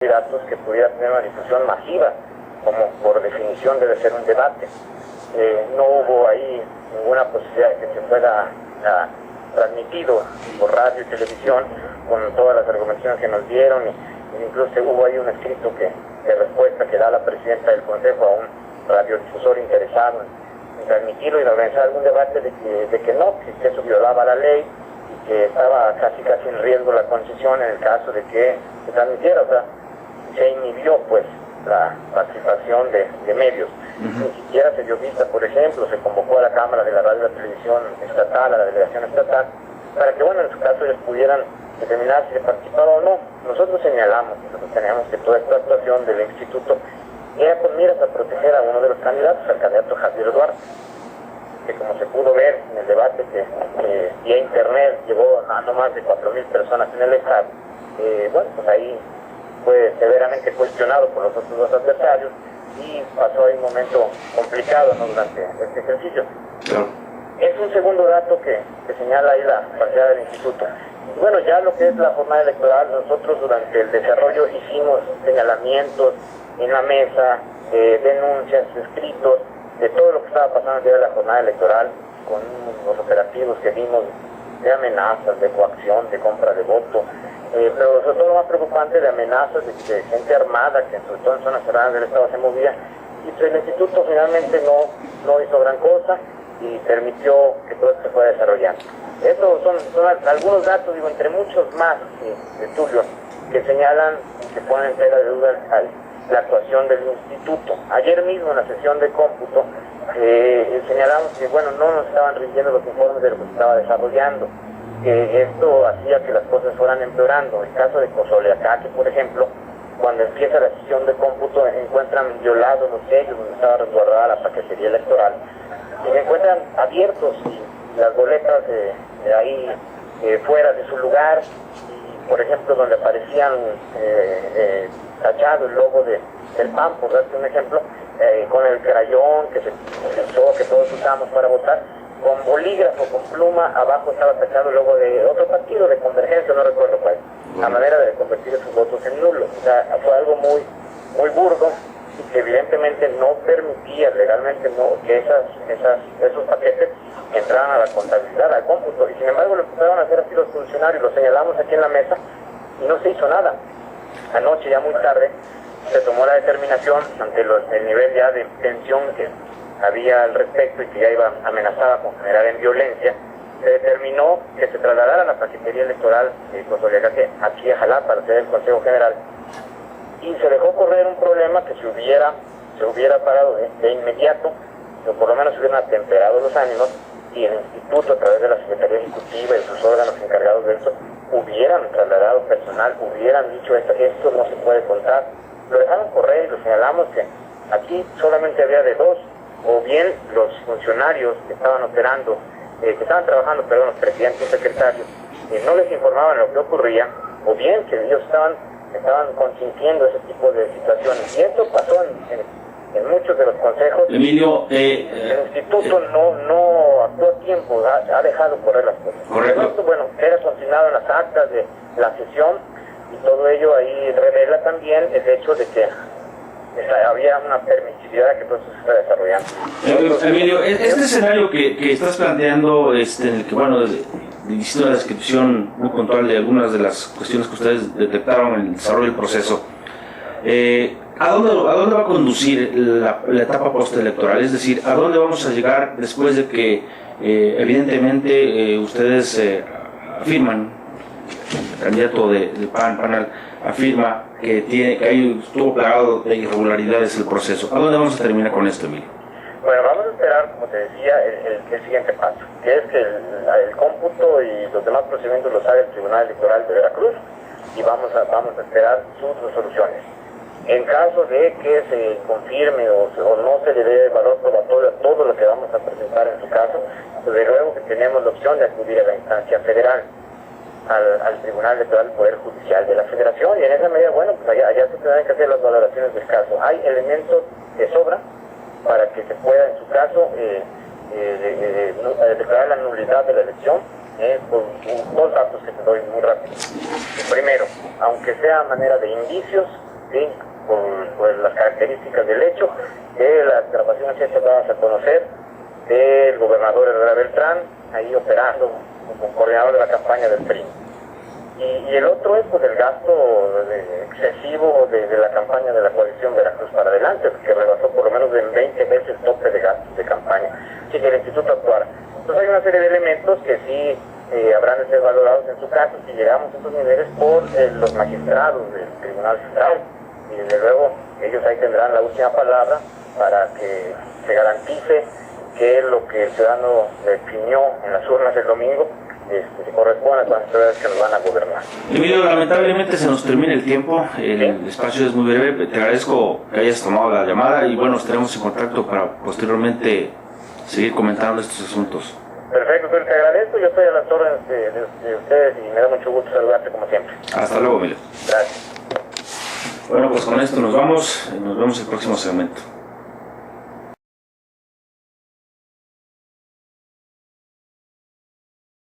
candidatos que pudiera tener una difusión masiva, como por definición debe ser un debate. No hubo ahí ninguna posibilidad de que se fuera transmitido por radio y televisión con todas las argumentaciones que nos dieron, incluso hubo ahí un escrito de respuesta que da la presidenta del Consejo a un radiodifusor interesado en transmitirlo y de organizar algún debate de que no, que eso violaba la ley y que estaba casi en riesgo la concesión en el caso de que se transmitiera. O sea, se inhibió pues la participación de medios. Ni siquiera se dio vista, por ejemplo, se convocó a la Cámara de la Radio y la Televisión Estatal, a la Delegación Estatal, para que, bueno, en su caso ellos pudieran determinar si se participaba o no. Nosotros señalamos que toda esta actuación del instituto era con miras a proteger a uno de los candidatos, al candidato Javier Duarte, que como se pudo ver en el debate que vía internet llevó a no más de 4,000 personas en el estado, bueno, pues ahí fue severamente cuestionado por los otros dos adversarios y pasó ahí un momento complicado, ¿no?, durante este ejercicio. Claro. Es un segundo dato que señala ahí la partida del instituto. Y bueno, ya lo que es la jornada electoral, nosotros durante el desarrollo hicimos señalamientos en la mesa, denuncias, escritos, de todo lo que estaba pasando el día de la jornada electoral, con los operativos que vimos de amenazas, de coacción, de compra de voto, pero sobre todo lo más preocupante, de amenazas de gente armada que sobre todo en zonas cerradas del estado se movía, y pues el instituto finalmente no hizo gran cosa y permitió que todo esto se fuera desarrollando. Estos son algunos datos, digo, entre muchos más estudios que señalan y que ponen en tela de duda la actuación del instituto. Ayer mismo en la sesión de cómputo señalamos que, bueno, no nos estaban rindiendo los informes de lo que se estaba desarrollando. Esto hacía que las cosas fueran empeorando. El caso de Cozoleacaque, por ejemplo, cuando empieza la sesión de cómputo, encuentran violados los sellos donde estaba resguardada la paquetería electoral y se encuentran abiertos y las boletas ahí fuera de su lugar, y, por ejemplo, donde aparecían tachado el logo del PAN, por darte un ejemplo, con el crayón que se usó, que todos usamos para votar, con bolígrafo, con pluma, abajo estaba tachado el logo de otro partido, de Convergencia, no recuerdo cuál, a manera de convertir sus votos en nulos. O sea, fue algo muy burdo y que evidentemente no permitía legalmente que esos paquetes entraran a la contabilidad, al cómputo, y sin embargo lo empezaron a hacer así los funcionarios, lo señalamos aquí en la mesa y no se hizo nada. Anoche, ya muy tarde, se tomó la determinación ante el nivel ya de tensión que había al respecto y que ya iba amenazada con generar en violencia. Se determinó que se trasladara la paquetería electoral de Cozoleacaque aquí a Jalapa para hacer el Consejo General, y se dejó correr un problema que se hubiera parado de inmediato, o por lo menos se hubieran atemperado los ánimos, y el instituto, a través de la Secretaría Ejecutiva y sus órganos encargados de eso, hubieran trasladado personal, hubieran dicho esto no se puede contar. Lo dejaron correr y lo señalamos que aquí solamente había de dos: o bien los funcionarios que estaban operando, trabajando, los presidentes, secretarios, no les informaban lo que ocurría, o bien que ellos estaban consintiendo ese tipo de situaciones. Y esto pasó en muchos de los consejos. Emilio, el instituto no actuó a tiempo, ha dejado correr las cosas. Correcto. Esto, bueno, queda consignado en las actas de la sesión, y todo ello ahí revela también el hecho de que había una permisividad de que todo eso se está desarrollando. Emilio, este escenario que estás planteando, en el que, bueno, hiciste una descripción muy puntual de algunas de las cuestiones que ustedes detectaron en el desarrollo del proceso, ¿a dónde va a conducir la etapa postelectoral? Es decir, ¿a dónde vamos a llegar después de que evidentemente ustedes afirman, el candidato de PAN afirma que ahí estuvo plagado de irregularidades el proceso? ¿A dónde vamos a terminar con esto, Emilio? Bueno, vamos a esperar, como te decía, el siguiente paso, que es que el cómputo y los demás procedimientos los haga el Tribunal Electoral de Veracruz, y vamos a esperar sus resoluciones. En caso de que se confirme o no se le dé valor probatorio a todo lo que vamos a presentar en su caso, pues de luego que tenemos la opción de acudir a la instancia federal, al Tribunal Electoral del Poder Judicial de la Federación, y en esa medida, bueno, pues allá se tendrán que hacer las valoraciones del caso. Hay elementos de sobra para que se pueda, en su caso, declarar la nulidad de la elección, por dos datos que te doy muy rápido. Primero, aunque sea a manera de indicios, ¿sí? Por las características del hecho, que las grabaciones hechas dadas a conocer del gobernador Herrera Beltrán, ahí operando como coordinador de la campaña del PRI. Y el otro es pues el gasto excesivo de la campaña de la coalición Veracruz para adelante, que rebasó por lo menos en 20 veces el tope de gastos de campaña, sin que el instituto actuara. Entonces hay una serie de elementos que sí habrán de ser valorados en su caso si llegamos a estos niveles por los magistrados del Tribunal Fiscal, y desde luego ellos ahí tendrán la última palabra para que se garantice que lo que el ciudadano definió en las urnas el domingo se corresponde con las autoridades que nos van a gobernar. Emilio, lamentablemente se nos termina el tiempo, el espacio es muy breve, te agradezco que hayas tomado la llamada y bueno, estaremos en contacto para posteriormente seguir comentando estos asuntos. Perfecto, te agradezco, yo estoy a las órdenes de ustedes y me da mucho gusto saludarte como siempre. Hasta luego, Emilio. Gracias. Bueno, pues con esto nos vemos el próximo segmento.